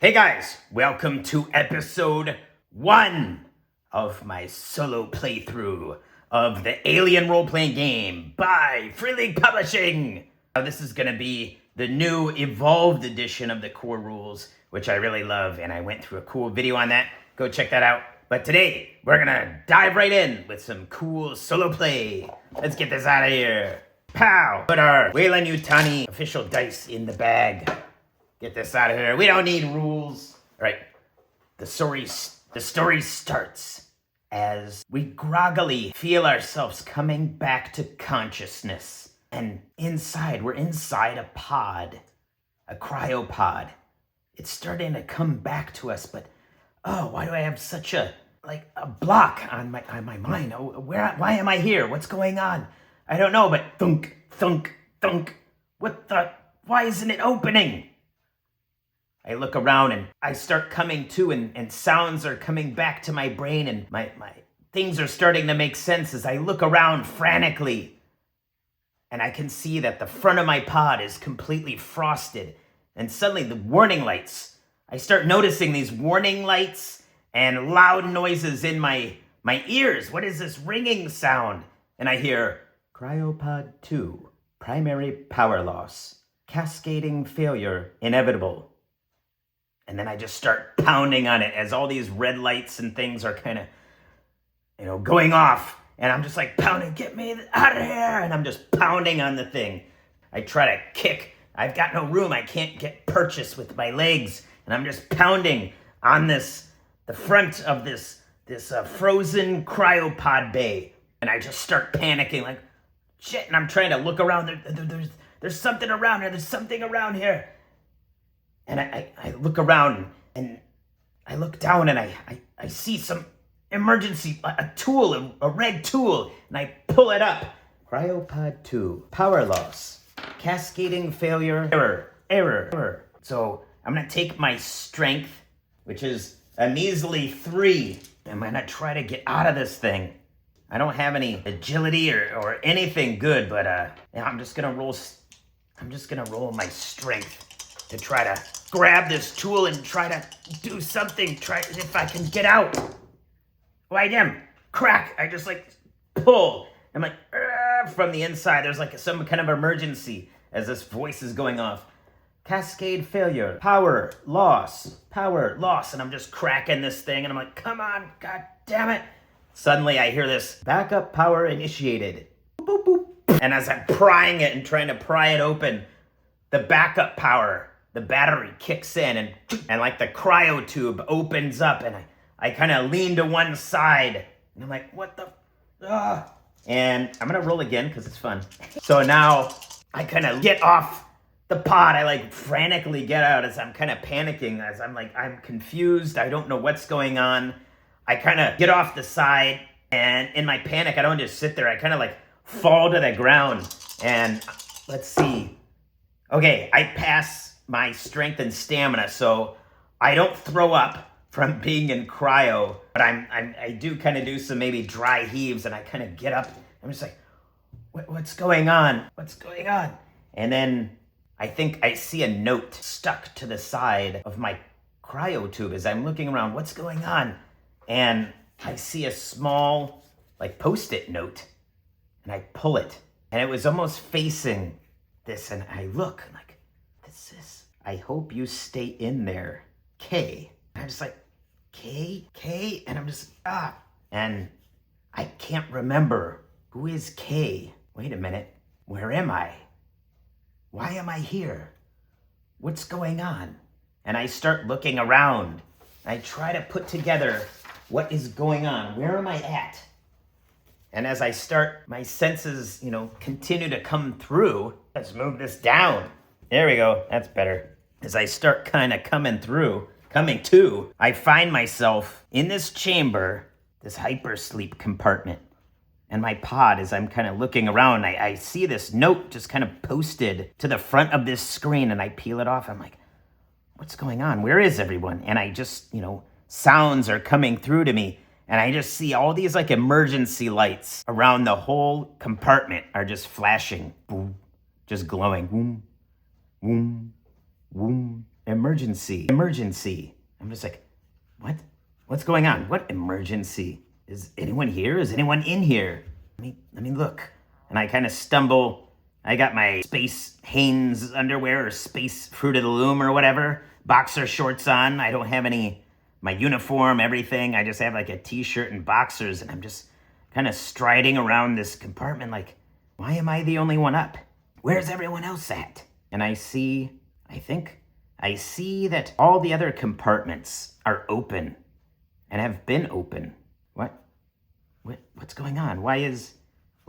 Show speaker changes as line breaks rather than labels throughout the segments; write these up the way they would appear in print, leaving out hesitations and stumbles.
Hey guys, welcome to episode 1 of my solo playthrough of the Alien role-playing game by Freely Publishing. Now, this is going to be the new evolved edition of the core rules, which I really love, and I went through a cool video on that. Go check that out. But today, we're going to dive right in with some cool solo play. Let's get this out of here. Pow! Put our Weyland Yutani official dice in the bag. Get this out of here. We don't need rules. All right. The story starts as we groggily feel ourselves coming back to consciousnness. And we're inside a pod, a cryopod. It's starting to come back to us, but why do I have such a block on my mind? Why am I here? What's going on? I don't know, but thunk, thunk, thunk. Why isn't it opening? I look around and I start coming to, and sounds are coming back to my brain, and my things are starting to make sense as I look around frantically. And I can see that the front of my pod is completely frosted. And suddenly the warning lights, I start noticing these warning lights and loud noises in my ears. What is this ringing sound? And I hear, Cryopod 2, primary power loss, cascading failure inevitable. And then I just start pounding on it as all these red lights and things are kind of, going off. And I'm just like pounding, get me out of here. And I'm just pounding on the thing. I try to kick. I've got no room. I can't get purchase with my legs. And I'm just pounding on the front of this frozen cryopod bay. And I just start panicking like, shit. And I'm trying to look around. There's something around here. There's something around here. And I look around and I look down and I see some emergency, a tool, a red tool, and I pull it up. Cryopod 2, power loss, cascading failure, error. So I'm going to take my strength, which is a measly 3. I'm going to try to get out of this thing. I don't have any agility or anything good, but I'm just going to roll my strength to try to grab this tool and try to do something, try if I can get out. Crack, I just pull. I'm from the inside, there's some kind of emergency as this voice is going off. Cascade failure, power loss. And I'm just cracking this thing and I'm like, come on, god damn it. Suddenly I hear this, backup power initiated. Boop, boop. And as I'm prying it and trying to pry it open, the backup power, the battery kicks in and like the cryo tube opens up and I kind of lean to one side and I'm like, what the? And I'm going to roll again because it's fun. So now I kind of get off the pod. I frantically get out as I'm kind of panicking, as I'm confused. I don't know what's going on. I kind of get off the side and in my panic, I don't just sit there. I kind of fall to the ground and let's see. Okay, I pass my strength and stamina, so I don't throw up from being in cryo, but I do kind of do some maybe dry heaves, and I kind of get up. I'm just like, what's going on? What's going on? And then I think I see a note stuck to the side of my cryo tube as I'm looking around. What's going on? And I see a small Post-it note, and I pull it, and it was almost facing this, and I look like, this is, I hope you stay in there, K. And I'm just like, K? And I'm just, and I can't remember, who is K? Wait a minute, where am I? Why am I here? What's going on? And I start looking around. I try to put together what is going on. Where am I at? And as I start, my senses, continue to come through. Let's move this down. There we go. That's better. As I start kind of coming to, I find myself in this chamber, this hypersleep compartment. And my pod, as I'm kind of looking around, I see this note just kind of posted to the front of this screen, and I peel it off. I'm like, what's going on? Where is everyone? And I just, sounds are coming through to me. And I just see all these emergency lights around the whole compartment are just flashing, boom, just glowing, boom, boom, boom. Emergency. I'm just like, what? What's going on? What emergency? Is anyone here? Is anyone in here? Let me look. And I kind of stumble. I got my Space Hanes underwear or Space Fruit of the Loom or whatever. Boxer shorts on. I don't have my uniform, everything. I just have like a t-shirt and boxers, and I'm just kind of striding around this compartment like, why am I the only one up? Where's everyone else at? And I see that all the other compartments are open and have been open. What's going on? Why is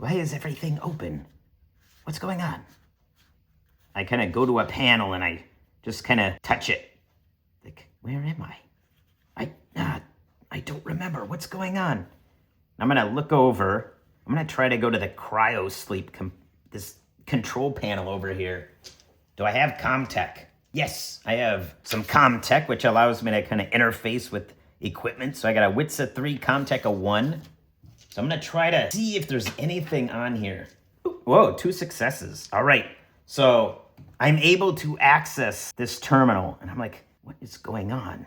everything open? What's going on? I kind of go to a panel and I just kind of touch it. Like, where am I? I don't remember. What's going on? I'm going to look over. I'm going to try to go to the cryo sleep, this control panel over here. Do I have ComTech? Yes, I have some ComTech, which allows me to kind of interface with equipment. So I got a WITSA 3, ComTech a 1. So I'm going to try to see if there's anything on here. Whoa, 2 successes. All right. So I'm able to access this terminal. And I'm like, what is going on?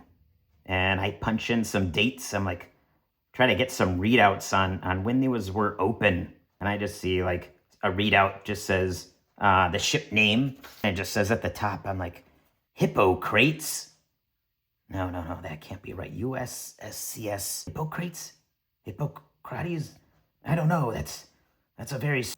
And I punch in some dates. I'm like, try to get some readouts on when these were open. And I just see like a readout just says the ship name. And it just says at the top, I'm like, Hippocrates? No, that can't be right. USSCS. Hippocrates? Hippocrates? I don't know. That's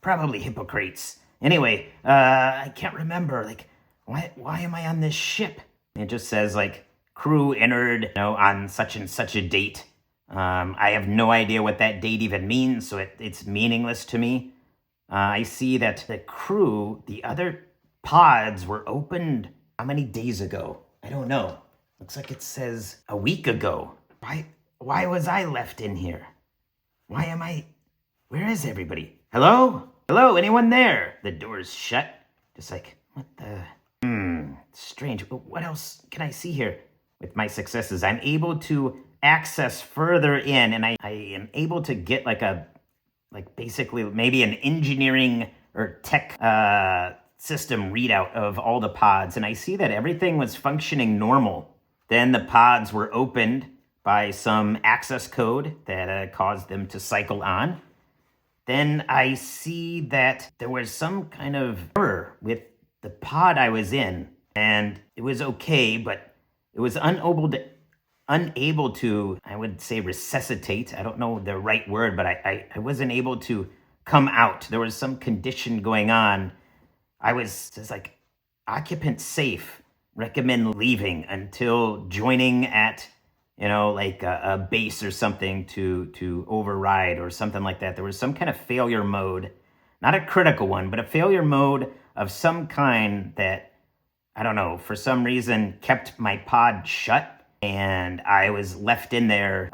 probably Hippocrates. Anyway, I can't remember. Like, why am I on this ship? It just says like crew entered, on such and such a date. I have no idea what that date even means, so it's meaningless to me. I see that the crew, the other pods were opened how many days ago? I don't know. Looks like it says a week ago. Why was I left in here? Where is everybody? Hello? Hello, anyone there? The door's shut. Just like, what the? Strange. What else can I see here? With my successes, I'm able to access further in, and I am able to get basically maybe an engineering or tech system readout of all the pods, and I see that everything was functioning normal. Then the pods were opened by some access code that caused them to cycle on. Then I see that there was some kind of error with the pod I was in, and it was okay, but it was unable to, I would say, resuscitate. I don't know the right word, but I wasn't able to come out. There was some condition going on. I was just like, occupant safe, recommend leaving until joining at, a base or something to override or something like that. There was some kind of failure mode, not a critical one, but a failure mode of some kind that, I don't know, for some reason kept my pod shut. And I was left in there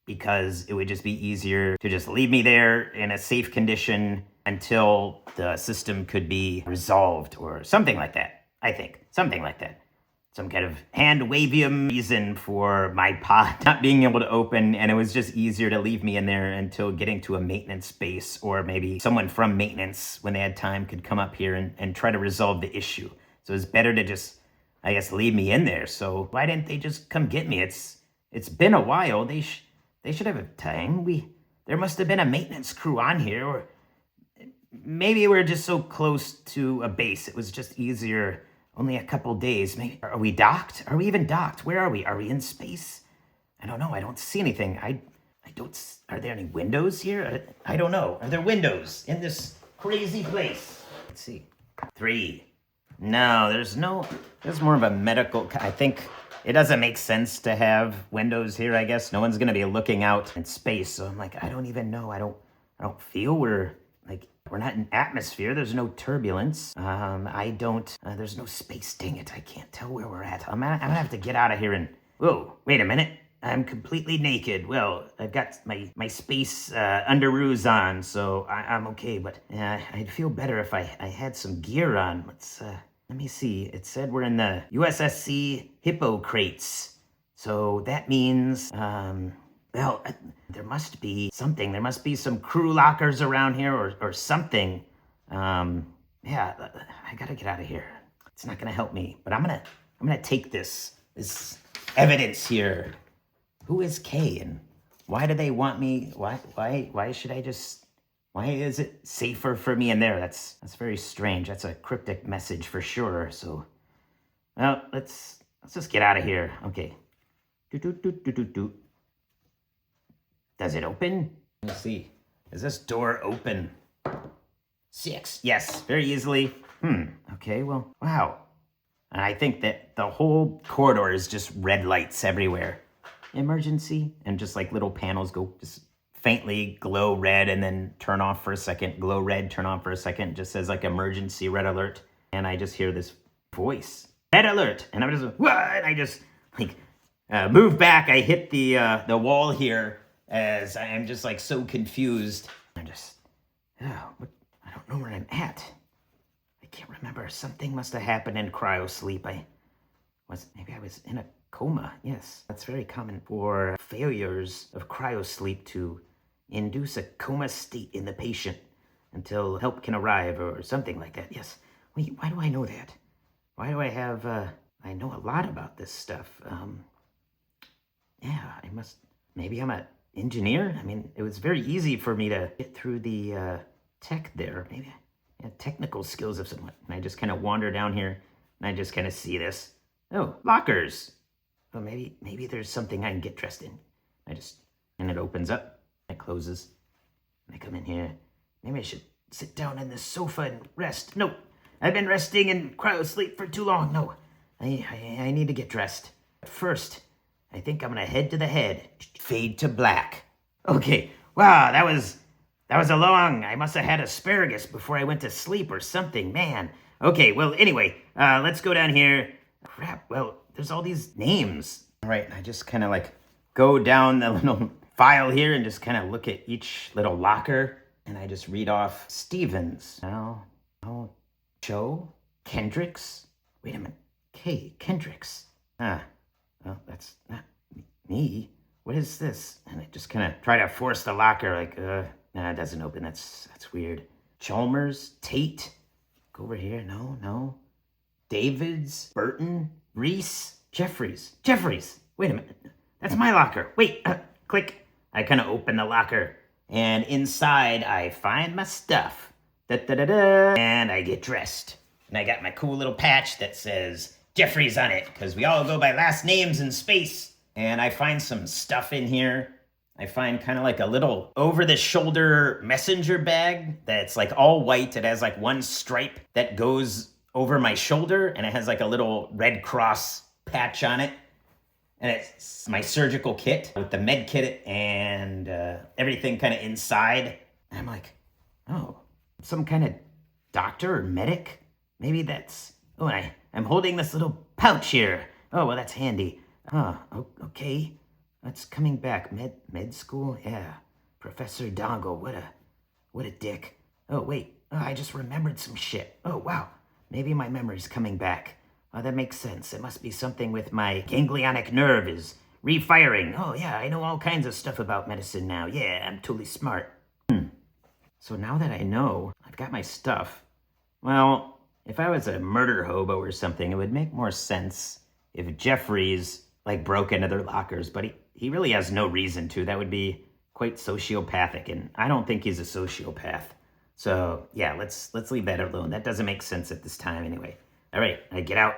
because it would just be easier to just leave me there in a safe condition until the system could be resolved or something like that. I think something like that. Some kind of hand-wavium reason for my pod not being able to open, and it was just easier to leave me in there until getting to a maintenance base, or maybe someone from maintenance, when they had time, could come up here and try to resolve the issue. So it's better to just, I guess, leave me in there. So why didn't they just come get me? It's been a while. They should have time. There must have been a maintenance crew on here, or maybe we're just so close to a base. It was just easier. Only a couple days. Maybe. Are we docked? Are we even docked? Where are we? Are we in space? I don't know. I don't see anything. I don't. Are there any windows here? I don't know. Are there windows in this crazy place? Let's see. 3. No, there's no. There's more of a medical. I think it doesn't make sense to have windows here. I guess no one's gonna be looking out in space. So I'm like, I don't even know. I don't feel we're not in atmosphere. There's no turbulence. There's no space. Dang it. I can't tell where we're at. I'm gonna have to get out of here and, whoa, wait a minute. I'm completely naked. Well, I've got my space underoos on, so I'm okay, but I'd feel better if I had some gear on. Let me see. It said we're in the USSC Hippocrates. So that means, there must be something. There must be some crew lockers around here or something. I gotta get out of here. It's not gonna help me, but I'm I'm gonna take this evidence here. Who is Kay and why do they want me? Why should I just, why is it safer for me in there? That's very strange. That's a cryptic message for sure. So, well, let's just get out of here. Okay. Does it open? Let's see. Is this door open? 6. Yes, very easily. Okay, well, wow. And I think that the whole corridor is just red lights everywhere. Emergency, and just like little panels go just faintly glow red and then turn off for a second, glow red, turn on for a second, just says like emergency red alert. And I just hear this voice, red alert. And I'm just, what? I just like move back. I hit the wall here as I am just like so confused. I'm just, what? I don't know where I'm at. I can't remember. Something must have happened in cryo sleep. Maybe I was in a coma. Yes, that's very common for failures of cryosleep to induce a coma state in the patient until help can arrive or something like that. Yes. Wait, why do I know that? Why do I have, I know a lot about this stuff. Yeah, maybe I'm an engineer? I mean, it was very easy for me to get through the tech there. Maybe I had technical skills of somewhat. And I just kind of wander down here and I just kind of see this. Oh, lockers. Oh, maybe there's something I can get dressed in. And it opens up, it closes, and I come in here. Maybe I should sit down on this sofa and rest. No, I've been resting in cryo sleep for too long. No, I need to get dressed. But first, I think I'm gonna head to the head. Fade to black. Okay, wow, that was a long, I must have had asparagus before I went to sleep or something, man. Okay, well, anyway, let's go down here. Crap, well, there's all these names. All right, I just kind of like go down the little file here and just kind of look at each little locker. And I just read off Stevens. Joe? Kendricks? Wait a minute. Kendricks. Well, that's not me. What is this? And I just kind of try to force the locker like, nah, it doesn't open. That's weird. Chalmers? Tate? Go over here. No. Davids, Burton, Reese, Jeffries. Wait a minute. That's my locker. Wait, click. I kind of open the locker, and inside I find my stuff. And I get dressed. And I got my cool little patch that says Jeffries on it, because we all go by last names in space. And I find some stuff in here. I find kind of like a little over-the-shoulder messenger bag that's like all white. It has like one stripe that goes over my shoulder, and it has like a little Red Cross patch on it. And it's my surgical kit with the med kit and everything kind of inside. And I'm like, oh, some kind of doctor or medic? Maybe that's, oh, and I'm holding this little pouch here. Oh, well, that's handy. Oh, okay. That's coming back. Med school? Yeah. Professor Dongle, what a dick. Oh, wait, I just remembered some shit. Oh, wow. Maybe my memory's coming back. Oh, that makes sense. It must be something with my ganglionic nerve is refiring. Oh, yeah, I know all kinds of stuff about medicine now. Yeah, I'm totally smart. So now that I know I've got my stuff, well, if I was a murder hobo or something, it would make more sense if Jeffries, like, broke into their lockers, but he really has no reason to. That would be quite sociopathic, and I don't think he's a sociopath. So, yeah, let's leave that alone. That doesn't make sense at this time anyway. All right, I get out.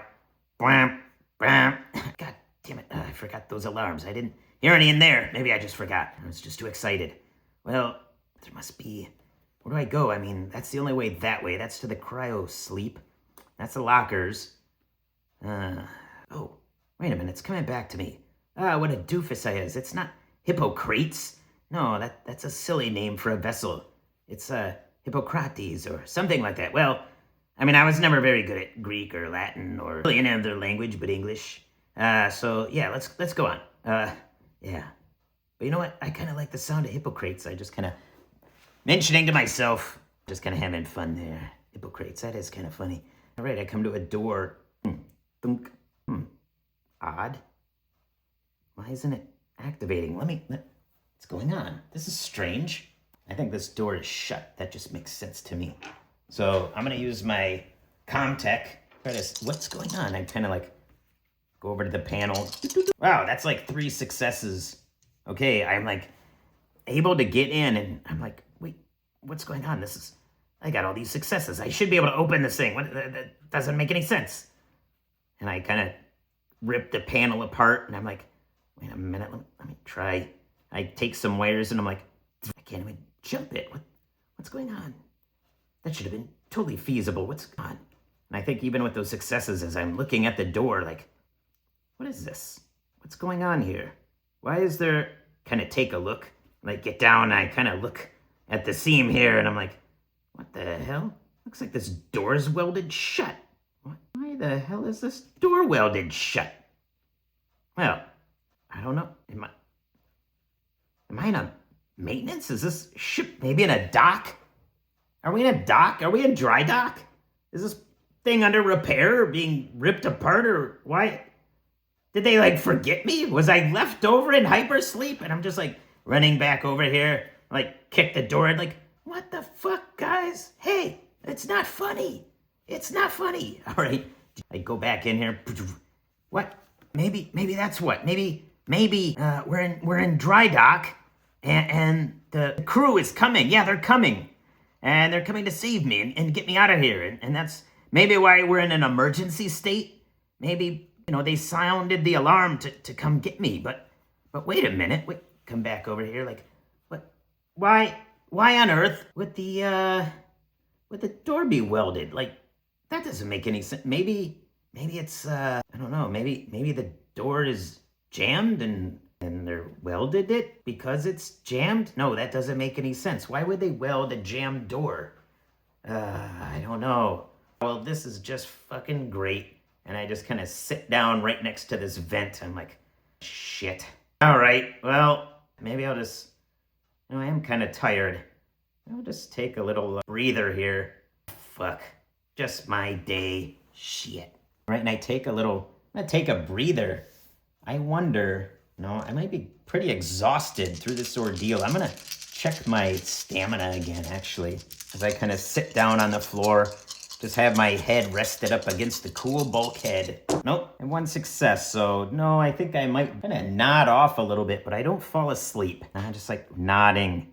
Blam, blam. God damn it, I forgot those alarms. I didn't hear any in there. Maybe I just forgot. I was just too excited. Well, there must be... Where do I go? I mean, that's the only way that way. That's to the cryo sleep. That's the lockers. Oh, wait a minute, it's coming back to me. What a doofus I is. It's not Hippocrates. No, that's a silly name for a vessel. It's, Hippocrates or something like that. Well, I mean, I was never very good at Greek or Latin or really any other language but English. So yeah, let's go on. Yeah. But you know what? I kind of like the sound of Hippocrates. I just kind of mentioning to myself, just kind of having fun there. Hippocrates, that is kind of funny. All right, I come to a door. Thunk. Odd. Why isn't it activating? What's going on? This is strange. I think this door is shut. That just makes sense to me. So I'm gonna use my CommTech. What's going on? I kind of like Go over to the panel. Wow, that's like 3 successes. Okay, I'm like able to get in, and I'm like, wait, what's going on? I got all these successes. I should be able to open this thing. That doesn't make any sense. And I kind of rip the panel apart, and I'm like, wait a minute, let me try. I take some wires, and I'm like, I can't even jump it. What's going on? That should have been totally feasible. What's going on? And I think even with those successes, as I'm looking at the door, like, what is this? What's going on here? Why is there... Kind of take a look. Like, get down, and I kind of look at the seam here, and I'm like, what the hell? Looks like this door's welded shut. Why the hell is this door welded shut? Well, I don't know. Am I in a maintenance? Is this ship maybe in a dock? Are we in a dock? Are we in dry dock? Is this thing under repair or being ripped apart, or why? Did they, like, forget me? Was I left over in hypersleep? And I'm just, like, running back over here, like, kick the door and, like, what the fuck, guys? Hey, it's not funny. It's not funny. All right. I go back in here. What? Maybe that's what. Maybe we're in dry dock, and the crew is coming. Yeah, they're coming. And they're coming to save me and get me out of here. And that's maybe why we're in an emergency state. Maybe... they sounded the alarm to come get me, but wait a minute. Wait, come back over here. Like, what? Why on earth would the door be welded? Like, that doesn't make any sense. Maybe it's I don't know. Maybe the door is jammed and they're welded it because it's jammed. No, that doesn't make any sense. Why would they weld a jammed door? I don't know. Well, this is just fucking great. And I just kind of sit down right next to this vent. I'm like, shit. All right, well, maybe I'll just... I am kind of tired. I'll just take a little breather here. Fuck. Just my day. Shit. All right, and I'm gonna take a breather. I wonder... I might be pretty exhausted through this ordeal. I'm gonna check my stamina again, actually. As I kind of sit down on the floor. Just have my head rested up against the cool bulkhead. Nope, and 1 success. So, no, I think I might kind of nod off a little bit, but I don't fall asleep. I'm just like nodding.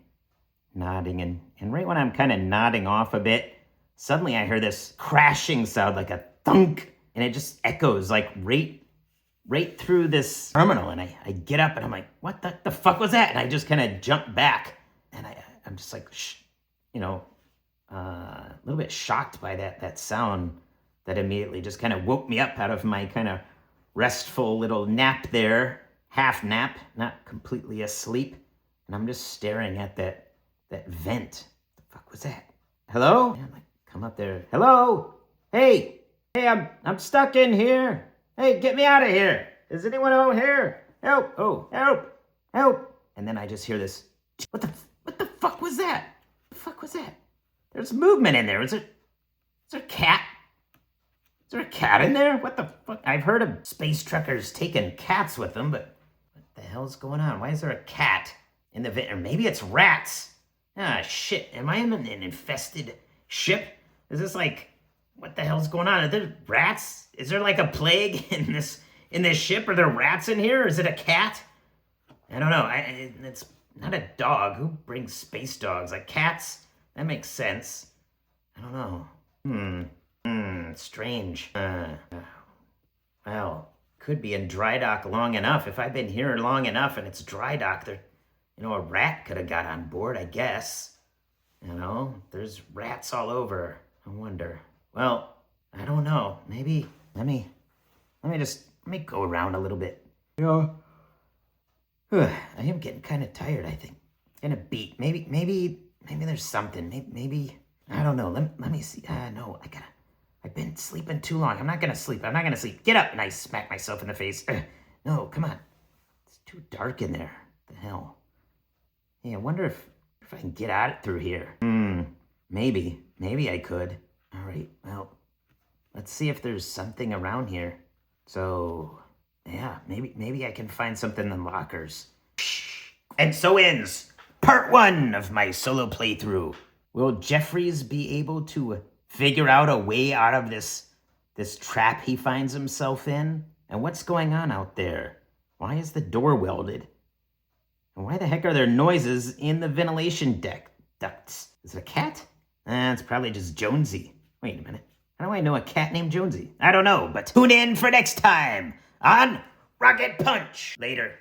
And right when I'm kind of nodding off a bit, suddenly I hear this crashing sound, like a thunk, and it just echoes like right through this terminal. And I get up and I'm like, what the fuck was that? And I just kind of jump back, and I'm just like, a little bit shocked by that sound that immediately just kind of woke me up out of my kind of restful little nap there, half nap, not completely asleep. And I'm just staring at that vent. What the fuck was that? Hello? And I'm like, come up there. Hello? Hey, I'm stuck in here. Hey, get me out of here. Is anyone out here? Help! Oh, help! And then I just hear this. What the fuck was that? What the fuck was that? There's movement in there. Is there a cat? Is there a cat in there? What the fuck? I've heard of space truckers taking cats with them, but what the hell's going on? Why is there a cat in the vent? Or maybe it's rats. Ah, shit. Am I in an infested ship? Is this like, what the hell's going on? Are there rats? Is there like a plague in this ship? Are there rats in here? Or is it a cat? I don't know. It's not a dog. Who brings space dogs? Like cats? That makes sense. I don't know. Strange. Well, could be in dry dock long enough. If I've been here long enough and it's dry dock, a rat could have got on board, I guess. There's rats all over. I wonder. Well, I don't know. Maybe, let me go around a little bit. I am getting kind of tired, I think. Kind of beat. Maybe there's something. Maybe I don't know. Let me see. No, I've been sleeping too long. I'm not gonna sleep. Get up! And I smack myself in the face. No, come on. It's too dark in there. What the hell? Hey, I wonder if I can get out through here. Maybe I could. All right. Well, let's see if there's something around here. So, yeah, maybe I can find something in the lockers. And so ends Part 1 of my solo playthrough. Will Jeffries be able to figure out a way out of this trap he finds himself in? And what's going on out there? Why is the door welded? And why the heck are there noises in the ventilation ducts? Is it a cat? It's probably just Jonesy. Wait a minute. How do I know a cat named Jonesy? I don't know, but tune in for next time on Rocket Punch. Later.